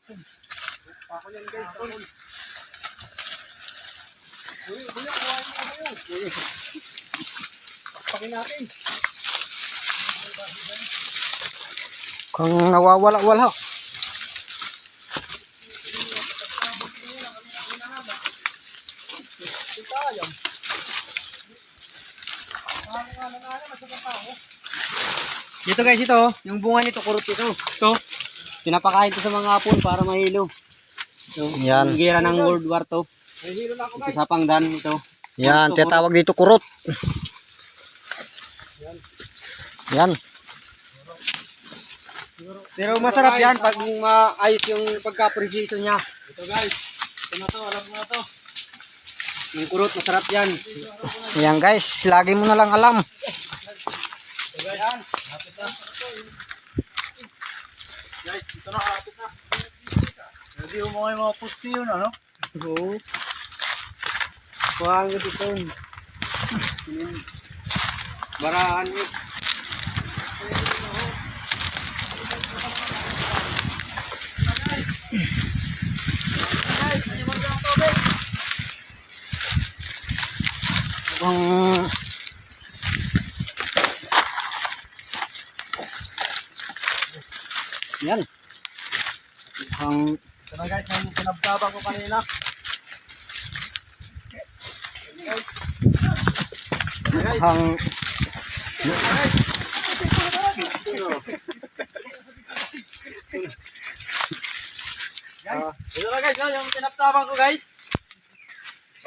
Ako yan guys, ako. Uy, kuya, kuhain mo kayo. Uy. Pakpakin natin. Kung nawawala-wala. Sayang. Dito guys, ito. Yung bunga nito, kurot ito. Ito. Pinapakain to sa mga hapon para mahilo. Yan. Yung gira ng World War II. May hilo na ako Ito guys. sa pangdan ito. Yan, tinatawag dito kurot. Yan. Pero masarap yan pag maayos yung pagka-precision niya. Ito guys. Ito na to, alam mo na to. Yung kurot, masarap yan. Yan guys, lagi mo na lang alam. Ito guys. Yan. Lapit na. Guys, ito na, lapit na. Hindi mo mga mga pusti yun, ano? Oo. Kuhaan ko dito. Barahan mo. Ang yan. Ang Ito na guys, yung pinabtabang ko kanina. ang Guys, ito na guys, yung pinabtabang ko guys.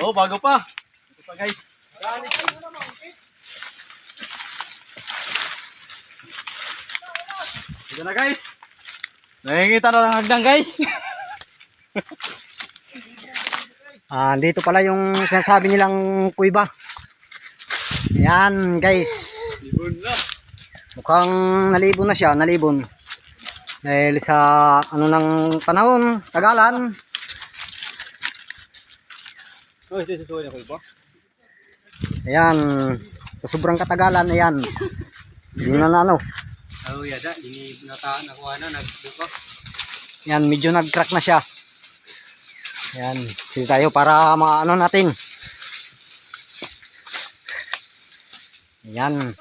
Oh, bago pa. Ito pa guys. Ito na guys. Nakikita na lang hagdan guys. dito pala yung sinasabi nilang kuiba. Yan guys. Libon na. Mukhang nalibon na siya, nalibon. Dahil sa ano ng panahon, tagalan. Oh, ito susuwi ako iba. Ayan, sa sobrang katagalan, ayan. Yun na ano. Oh, yada. Ini nakuha na, nagbuka. Yan, medyo nag-crack na siya. Yan, sige tayo para maano natin. Yan.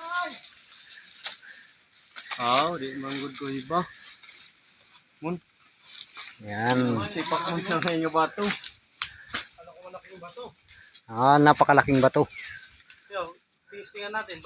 Oh, di manggod ko iba. Mun. Yan. Sipak mo sa inyo bato. Alam ko malaki yung bato. Napakalaking bato. Yo, testingan natin.